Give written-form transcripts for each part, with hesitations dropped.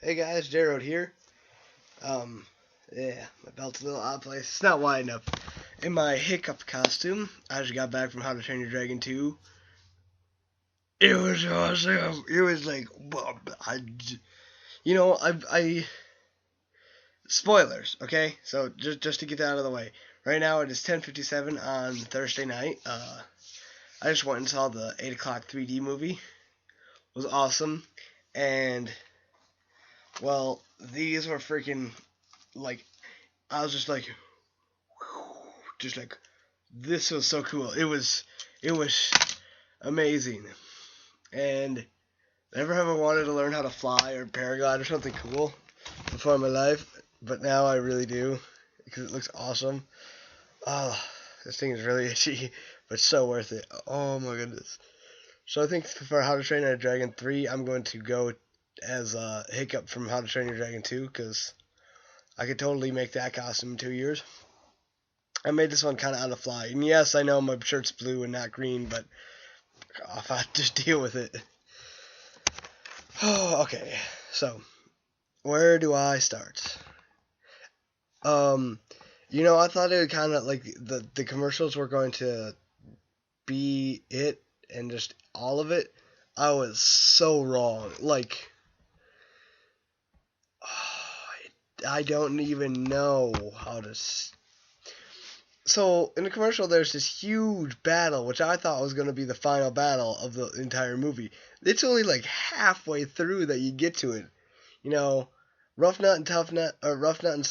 Hey guys, Jared here. Um, yeah, my belt's a little out of place. It's not wide enough. In my hiccup costume, I just got back from How to Train Your Dragon 2. It was awesome. It was like, well, spoilers, okay? So just to get that out of the way. Right now it is 10:57 on Thursday night. I just went and saw the 8 o'clock 3D movie. It was awesome. And, well, these were freaking, like, I was just like this was so cool. It was amazing. And never have I wanted to learn how to fly or paraglide or something cool before in my life, but now I really do because it looks awesome. Oh, this thing is really itchy, but so worth it. Oh my goodness. So I think for How to Train Your Dragon 3, I'm going to go as Hiccup from How to Train Your Dragon 2 because I could totally make that costume in 2 years. I made this one kind of on the fly. And yes, I know my shirt's blue and not green, but I just deal with it. Oh, okay. So, where do I start? Um, I thought it would kind of like the commercials were going to be it and just all of it. I was so wrong. Like, I don't even know how to. So in the commercial, there's this huge battle, which I thought was going to be the final battle of the entire movie. It's only like halfway through that you get to it. You know, Rough Nut and Tough Nut, or Rough Nut and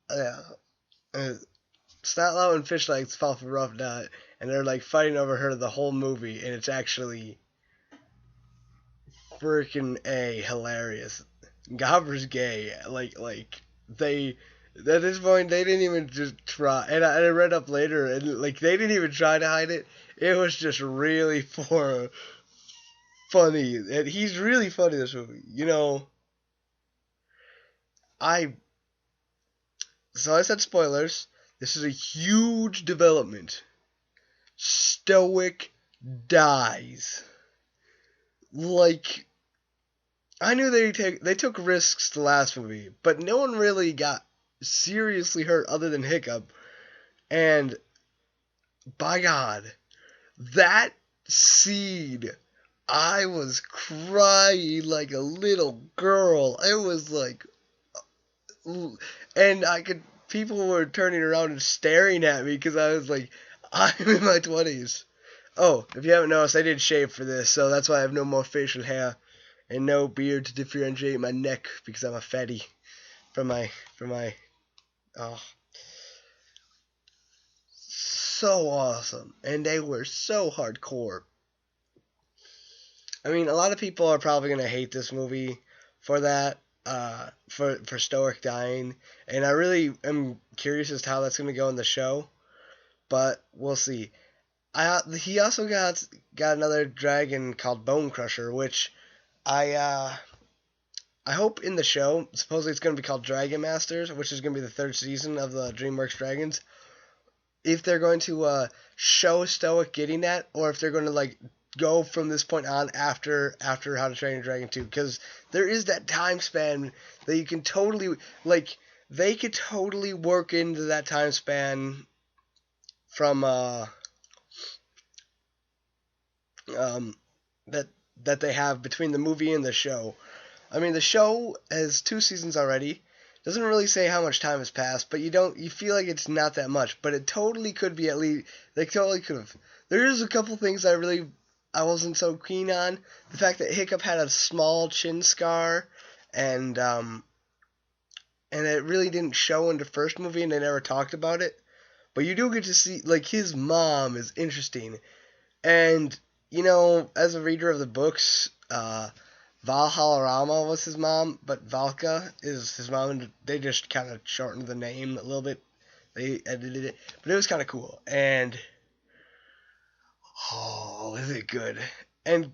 uh, Snotlout and Fish Legs fall for Rough Nut, and they're like fighting over her the whole movie, and it's actually freaking hilarious. Gobber's gay, like they at this point they didn't even just try, and I read up later, and like they didn't even try to hide it. It was just really for funny, and he's really funny in this movie. I I said spoilers. This is a huge development. Stoic dies. Like, I knew they took risks the last movie, but no one really got seriously hurt other than Hiccup. And by God, that scene, I was crying like a little girl. It was like, and I could people were turning around and staring at me because I was like, I'm in my 20s. Oh, if you haven't noticed, I did shave for this, so that's why I have no more facial hair and no beard to differentiate my neck because I'm a fatty from my oh, so awesome. And they were so hardcore. I mean, a lot of people are probably gonna hate this movie for that, for Stoic dying, and I really am curious as to how that's gonna go in the show, but we'll see. He also got another dragon called Bone Crusher, which I I hope in the show, supposedly it's going to be called Dragon Masters, which is going to be the third season of the DreamWorks Dragons. If they're going to show Stoic getting that, or if they're going to like go from this point on after How to Train Your Dragon 2, because there is that time span that you can totally like they could totally work into that time span from um that that they have between the movie and the show. I mean, the show has 2 seasons already. Doesn't really say how much time has passed, but you feel like it's not that much, but it totally could be. At least they totally could have. There is a couple things I wasn't so keen on. The fact that Hiccup had a small chin scar, and and it really didn't show in the first movie, and they never talked about it. But you do get to see like his mom is interesting, and as a reader of the books, Valhallarama was his mom, but Valka is his mom, and they just kind of shortened the name a little bit. They edited it, but it was kind of cool. And oh, is it good? And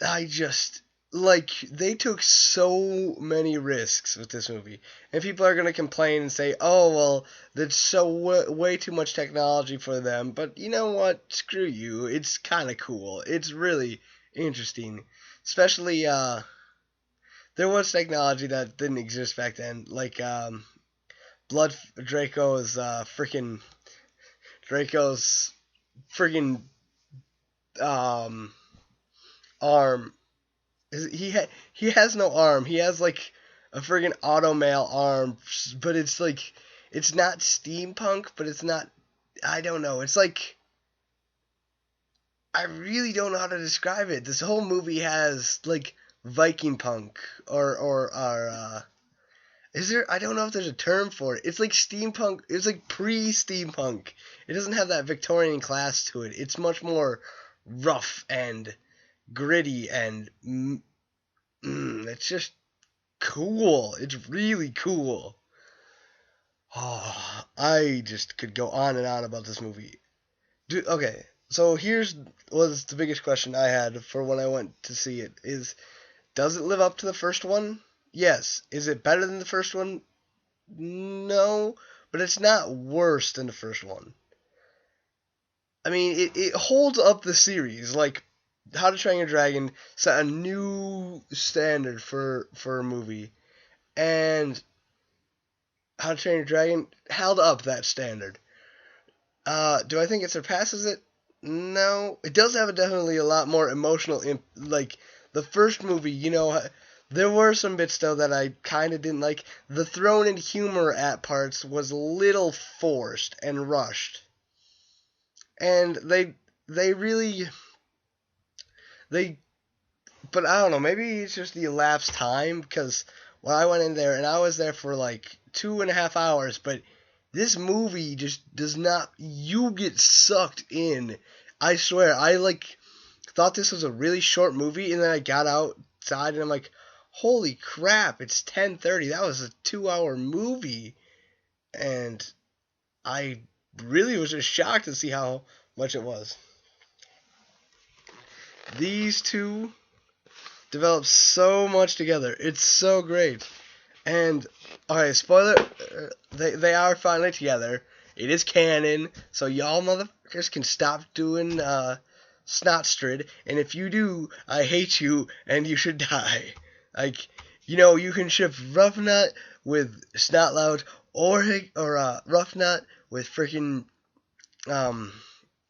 I just like they took so many risks with this movie, and people are gonna complain and say, "Oh, well, that's so way too much technology for them." But you know what? Screw you. It's kind of cool. It's really interesting, especially there was technology that didn't exist back then, like Blood Draco's Draco's freaking um arm. He has no arm. He has like a friggin' automail arm, but it's like it's not steampunk, but it's not. I don't know. It's like I really don't know how to describe it. This whole movie has like Viking punk or is there? I don't know if there's a term for it. It's like steampunk. It's like pre-steampunk. It doesn't have that Victorian class to it. It's much more rough and gritty and it's just cool. It's really cool. Oh, I just could go on and on about this movie. Okay, so here's was the biggest question I had for when I went to see it is does it live up to the first one? Yes. Is it better than the first one? No, but it's not worse than the first one. I mean, it holds up the series. Like, How to Train Your Dragon set a new standard for a movie, and How to Train Your Dragon held up that standard. Do I think it surpasses it? No. It does have definitely a lot more emotional, like, the first movie, there were some bits, though, that I kind of didn't like. The thrown in humor at parts was a little forced and rushed. And they really, they, but I don't know, maybe it's just the elapsed time, because when I went in there, and I was there for like 2.5 hours, but this movie just does not, you get sucked in. I swear, I like thought this was a really short movie, and then I got outside and I'm like, holy crap, it's 10:30. That was a 2-hour movie. And I really was just shocked to see how much it was. These two develop so much together. It's so great. And okay, spoiler, they are finally together. It is canon, so y'all motherfuckers can stop doing Snotstrid, and if you do, I hate you, and you should die. Like, you can ship Roughnut with Snotlout, or Roughnut with freaking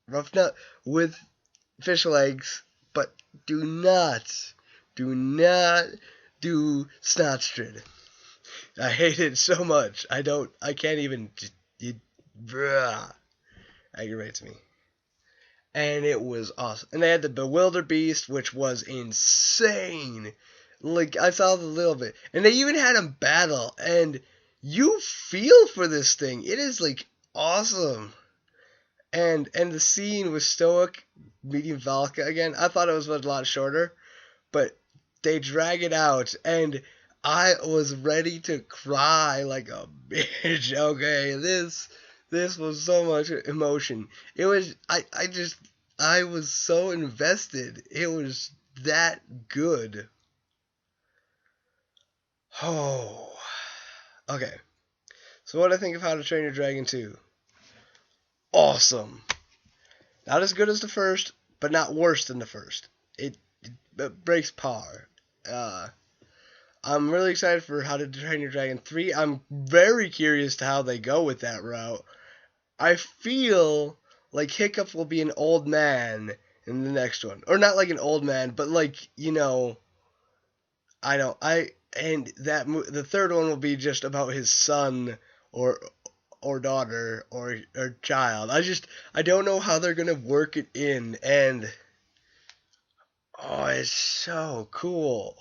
Roughnut with fish legs, but do not do Snotstrid. I hate it so much. I can't even, it, bruh, aggravates me. And it was awesome. And they had the Bewilder Beast, which was insane. Like, I saw the little bit. And they even had him battle, and you feel for this thing. It is, like, awesome. And the scene with Stoic meeting Valka again, I thought it was a lot shorter, but they drag it out, and I was ready to cry like a bitch. Okay, this was so much emotion. It was I was so invested. It was that good. Oh. Okay. So what do I think of How to Train Your Dragon 2? Awesome. Not as good as the first, but not worse than the first. It breaks par. I'm really excited for How to Train Your Dragon 3. I'm very curious to how they go with that route. I feel like Hiccup will be an old man in the next one. Or not like an old man, but like, and the third one will be just about his son or daughter or child. I don't know how they're going to work it in, and oh, it's so cool.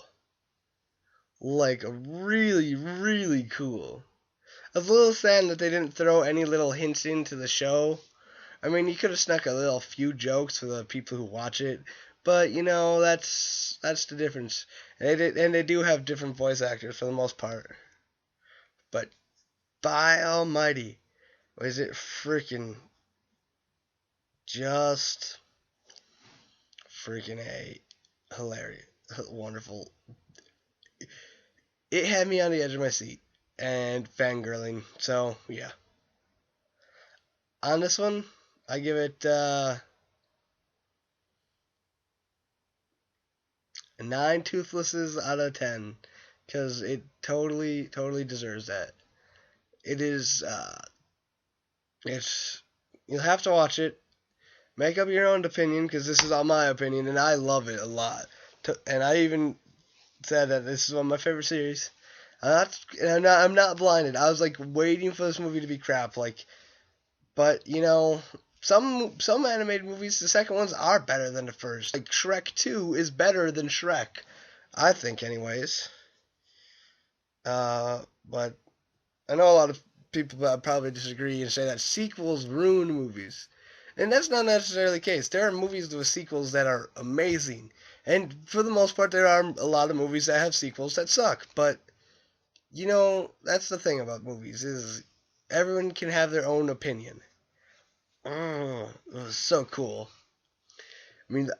Like, really, really cool. I was a little sad that they didn't throw any little hints into the show. I mean, you could have snuck a little few jokes for the people who watch it, but that's the difference. And they do have different voice actors for the most part. But by almighty, was it freaking just freaking a hilarious, wonderful. It had me on the edge of my seat and fangirling. So yeah, on this one, I give it 9 toothlesses out of 10. because it totally, totally deserves that. It is, it's, you'll have to watch it. Make up your own opinion, because this is all my opinion, and I love it a lot. And I even said that this is one of my favorite series. I'm not blinded. I was like waiting for this movie to be crap, like, but some animated movies, the second ones are better than the first. Like Shrek 2 is better than Shrek, I think, anyways. But I know a lot of people that probably disagree and say that sequels ruin movies. And that's not necessarily the case. There are movies with sequels that are amazing. And for the most part, there are a lot of movies that have sequels that suck. But, that's the thing about movies, is everyone can have their own opinion. Oh, it was so cool. I mean,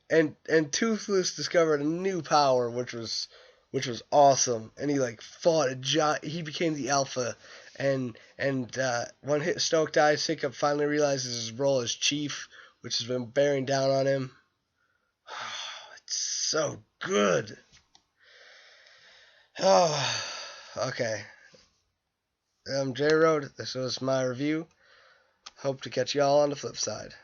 and Toothless discovered a new power, which was awesome. And he like fought a giant. He became the alpha, and when Stoke dies, Hiccup finally realizes his role as chief, which has been bearing down on him. It's so good. Oh, okay. I'm J Road. This was my review. Hope to catch y'all on the flip side.